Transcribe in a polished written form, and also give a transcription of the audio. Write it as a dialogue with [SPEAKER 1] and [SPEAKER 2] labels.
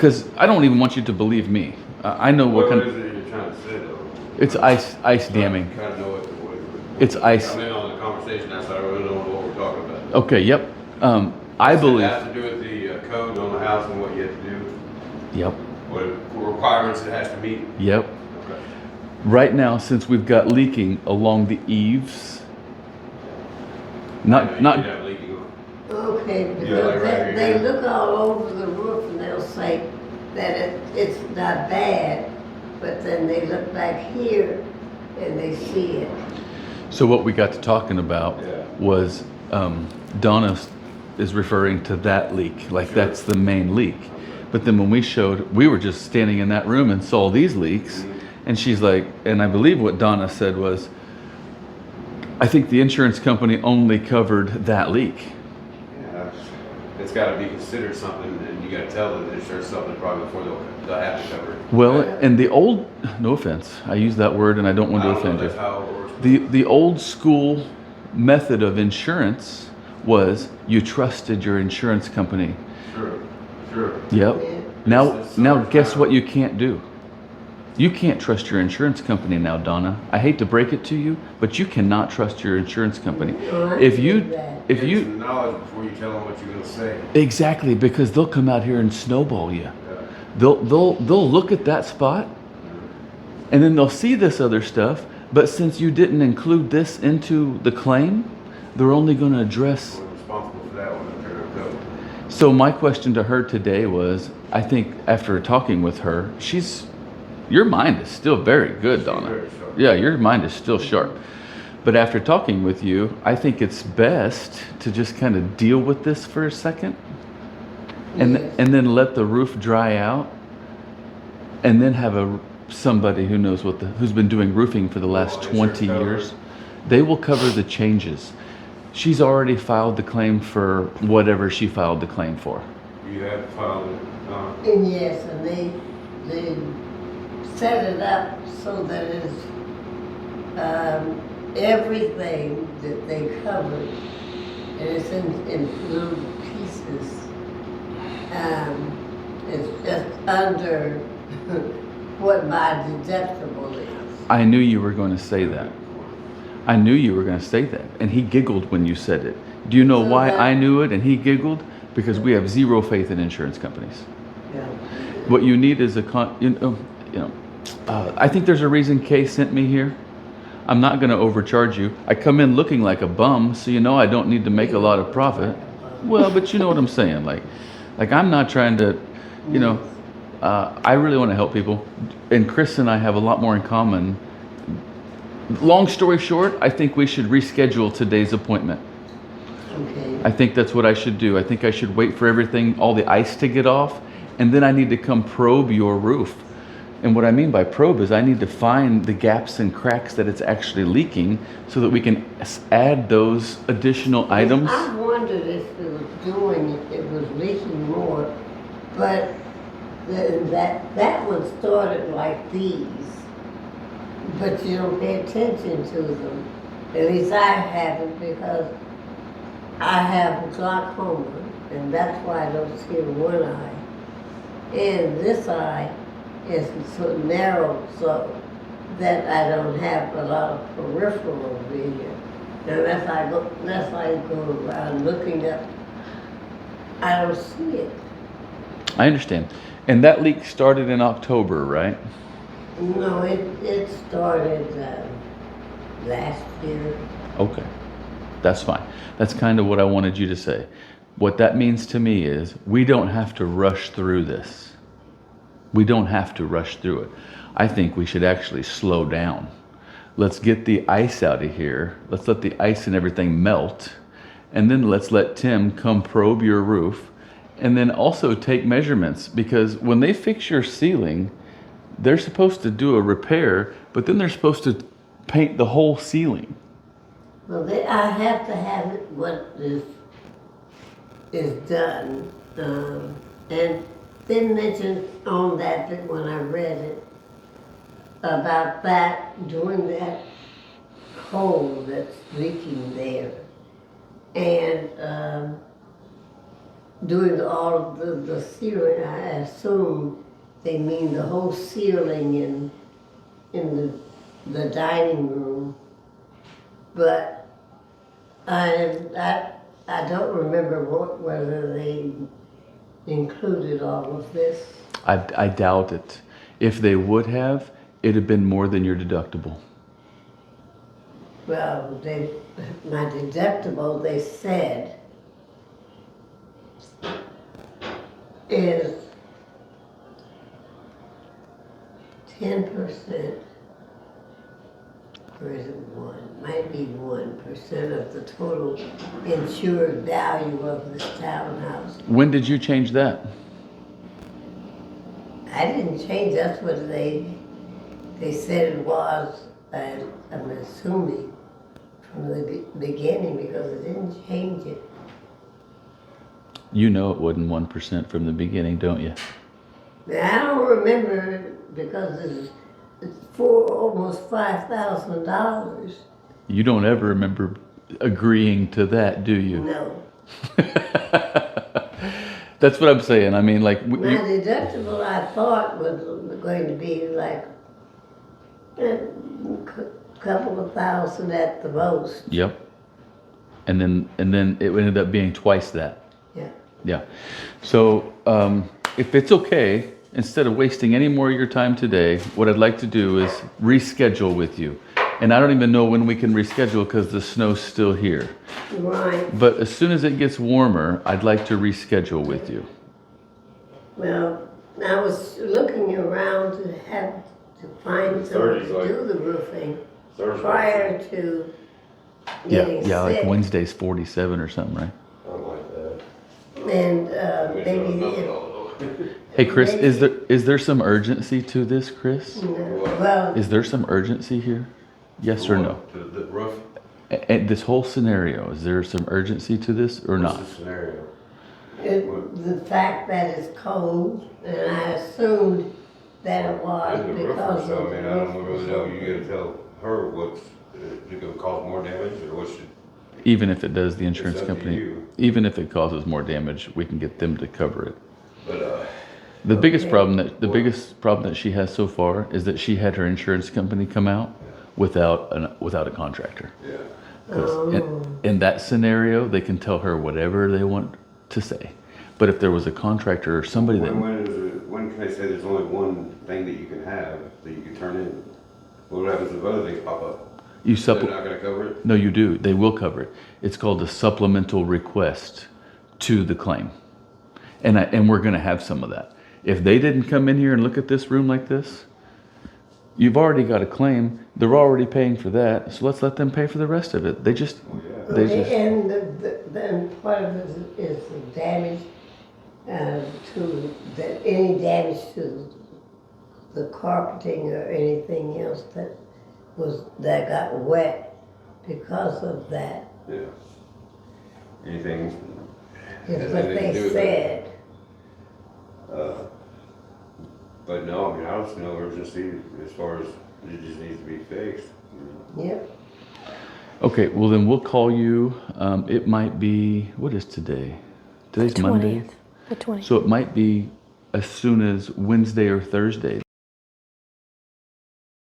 [SPEAKER 1] because I don't even want you to believe me. I know what
[SPEAKER 2] What
[SPEAKER 1] kind.
[SPEAKER 2] is it you're trying to say, though?
[SPEAKER 1] It's ice damming.
[SPEAKER 2] Kind of know what
[SPEAKER 1] It's ice.
[SPEAKER 2] I'm in on the conversation now, so I really don't know what we're talking about.
[SPEAKER 1] Okay. Yep. I
[SPEAKER 2] Does
[SPEAKER 1] believe.
[SPEAKER 2] it have to do with the code on the house and what you have to do?
[SPEAKER 1] Yep.
[SPEAKER 2] What requirements it has to meet?
[SPEAKER 1] Yep.
[SPEAKER 2] Okay.
[SPEAKER 1] Right now, since we've got leaking along the eaves, not
[SPEAKER 2] You have leaking on.
[SPEAKER 3] Okay, because
[SPEAKER 2] Yeah, like right
[SPEAKER 3] they
[SPEAKER 2] here.
[SPEAKER 3] look all over the roof and they'll say that it's not bad, but then they look back here and they see it.
[SPEAKER 1] So what we got to talking about
[SPEAKER 2] Yeah.
[SPEAKER 1] was Donna is referring to that leak, like
[SPEAKER 2] Sure.
[SPEAKER 1] that's the main leak. But then when we were just standing in that room and saw these leaks, and she's like, and I believe what Donna said was, I think the insurance company only covered that leak.
[SPEAKER 2] Yeah, it's got to be considered something, and you got to tell the insurance something probably before they'll have to cover it.
[SPEAKER 1] Well, and the old, no offense, I use that word and I don't want to
[SPEAKER 2] I don't know
[SPEAKER 1] offend
[SPEAKER 2] if
[SPEAKER 1] you.
[SPEAKER 2] that's how it works.
[SPEAKER 1] The old school method of insurance was you trusted your insurance company.
[SPEAKER 2] Sure.
[SPEAKER 1] Yep.
[SPEAKER 3] Yeah.
[SPEAKER 1] Now guess what you can't do? You can't trust your insurance company now, Donna. I hate to break it to you, but you cannot trust your insurance company. If
[SPEAKER 2] Get
[SPEAKER 1] you
[SPEAKER 2] some knowledge before you tell them what you're going to say.
[SPEAKER 1] exactly, because they'll come out here and snowball you.
[SPEAKER 2] Yeah.
[SPEAKER 1] They'll look at that spot and then they'll see this other stuff, but since you didn't include this into the claim, they're only going to address.
[SPEAKER 2] We're responsible for that one.
[SPEAKER 1] So my question to her today was, I think after talking with her, your mind is still very good, Donna.
[SPEAKER 2] Very sharp.
[SPEAKER 1] Yeah, your mind is still sharp. But after talking with you, I think it's best to just kind of deal with this for a second and
[SPEAKER 3] Yes.
[SPEAKER 1] and then let the roof dry out and then have somebody who knows who's been doing roofing for the last
[SPEAKER 2] Insurance
[SPEAKER 1] 20
[SPEAKER 2] cover.
[SPEAKER 1] years. They will cover the changes. She's already filed the claim for whatever she filed the claim for.
[SPEAKER 2] You have filed it.
[SPEAKER 3] And yes, and they set it up so that it's everything that they covered, and it's in little pieces. It's just under what my deductible is.
[SPEAKER 1] I knew you were going to say that. I knew you were going to say that. And he giggled when you said it. Do you know
[SPEAKER 3] So
[SPEAKER 1] why
[SPEAKER 3] that-
[SPEAKER 1] I knew it and he giggled? Because we have zero faith in insurance companies.
[SPEAKER 3] Yeah.
[SPEAKER 1] What you need is I think there's a reason Kay sent me here. I'm not going to overcharge you. I come in looking like a bum, so you know I don't need to make a lot of profit. Well, but you know what I'm saying. Like I'm not trying to, I really want to help people. And Chris and I have a lot more in common. Long story short, I think we should reschedule today's appointment.
[SPEAKER 3] Okay.
[SPEAKER 1] I think that's what I should do. I think I should wait for all the ice to get off, and then I need to come probe your roof. And what I mean by probe is I need to find the gaps and cracks that it's actually leaking so that we can add those additional items.
[SPEAKER 3] I wondered if it was leaking more, but that one started like these, but you don't pay attention to them. At least I haven't, because I have glaucoma, and that's why I don't see in one eye. And this eye is so narrow so that I don't have a lot of peripheral vision. And as I go around looking up, I don't see it.
[SPEAKER 1] I understand. And that leak started in October, right?
[SPEAKER 3] No, it started last year.
[SPEAKER 1] Okay. That's fine. That's kind of what I wanted you to say. What that means to me is we don't have to rush through this. We don't have to rush through it. I think we should actually slow down. Let's get the ice out of here. Let's let the ice and everything melt. And then let's let Tim come probe your roof and then also take measurements, because when they fix your ceiling, they're supposed to do a repair, but then they're supposed to paint the whole ceiling.
[SPEAKER 3] Well, I have to have it what is done. And they mentioned on that when I read it about that, doing that hole that's leaking there. And doing all of the ceiling, I assume they mean the whole ceiling in the dining room. But I don't remember whether they included all of this.
[SPEAKER 1] I doubt it. If they would have, it'd have been more than your deductible.
[SPEAKER 3] Well, my deductible, they said, is 10%, or is it 1? Might be 1% of the total insured value of this townhouse.
[SPEAKER 1] When did you change that?
[SPEAKER 3] I didn't change, that's what they said it was, I'm assuming, from the beginning, because it didn't change it.
[SPEAKER 1] You know it wasn't 1% from the beginning, don't you?
[SPEAKER 3] Now, I don't remember, because it's for almost $5,000.
[SPEAKER 1] You don't ever remember agreeing to that, do you?
[SPEAKER 3] No.
[SPEAKER 1] That's what I'm saying. I mean, like,
[SPEAKER 3] My deductible, I thought, was going to be like a couple of thousand at the most.
[SPEAKER 1] yep. And then it ended up being twice that.
[SPEAKER 3] Yeah.
[SPEAKER 1] Yeah. So, if it's okay, instead of wasting any more of your time today, what I'd like to do is reschedule with you. And I don't even know when we can reschedule because the snow's still here.
[SPEAKER 3] Right.
[SPEAKER 1] But as soon as it gets warmer, I'd like to reschedule with you.
[SPEAKER 3] Well, I was looking around to find someone to do the roofing prior to getting
[SPEAKER 1] Yeah,
[SPEAKER 3] sick.
[SPEAKER 1] like Wednesday's 47 or something, right?
[SPEAKER 2] Something like that.
[SPEAKER 3] And maybe
[SPEAKER 1] Hey, Chris, is there some urgency to this, Chris?
[SPEAKER 3] well,
[SPEAKER 1] Is there some urgency here? Yes or no?
[SPEAKER 2] The roof?
[SPEAKER 1] And this whole scenario, is there some urgency to this or not?
[SPEAKER 2] What's the scenario?
[SPEAKER 3] the fact that it's cold, and I assumed that it was
[SPEAKER 2] And the
[SPEAKER 3] because
[SPEAKER 2] roofer, so
[SPEAKER 3] of
[SPEAKER 2] I mean,
[SPEAKER 3] the
[SPEAKER 2] I don't
[SPEAKER 3] roof
[SPEAKER 2] really
[SPEAKER 3] was
[SPEAKER 2] know,
[SPEAKER 3] so-
[SPEAKER 2] you gotta tell her what's, it gonna cause more damage, or what should,
[SPEAKER 1] Even if it does, the insurance
[SPEAKER 2] It's up to
[SPEAKER 1] company,
[SPEAKER 2] you.
[SPEAKER 1] even if it causes more damage, we can get them to cover it.
[SPEAKER 2] but,
[SPEAKER 1] The biggest
[SPEAKER 3] Okay.
[SPEAKER 1] biggest problem that she has so far is that she had her insurance company come out without a contractor.
[SPEAKER 2] yeah.
[SPEAKER 1] 'Cause in that scenario, they can tell her whatever they want to say. But if there was a contractor or somebody that,
[SPEAKER 2] When can they say there's only one thing that you can have, that you can turn in? What happens if other things pop up?
[SPEAKER 1] you
[SPEAKER 2] They're
[SPEAKER 1] supple,
[SPEAKER 2] not gonna cover it?
[SPEAKER 1] no, you do, they will cover it. It's called a supplemental request to the claim. And we're gonna have some of that. If they didn't come in here and look at this room like this, you've already got a claim, they're already paying for that, so let's let them pay for the rest of it. They just,
[SPEAKER 2] Yeah.
[SPEAKER 1] they
[SPEAKER 3] Okay,
[SPEAKER 1] just,
[SPEAKER 3] and then part of it is the damage any damage to the carpeting or anything else that got wet because of that,
[SPEAKER 2] Yeah. Anything?
[SPEAKER 3] is
[SPEAKER 2] has
[SPEAKER 3] what
[SPEAKER 2] anything to do
[SPEAKER 3] they
[SPEAKER 2] with
[SPEAKER 3] said.
[SPEAKER 2] But no, I mean, I don't see no urgency as far as it just needs to be fixed.
[SPEAKER 3] Yep.
[SPEAKER 1] okay, well then we'll call you, it might be, what is today? Today's Monday?
[SPEAKER 4] 20th. The 20th.
[SPEAKER 1] So it might be as soon as Wednesday or Thursday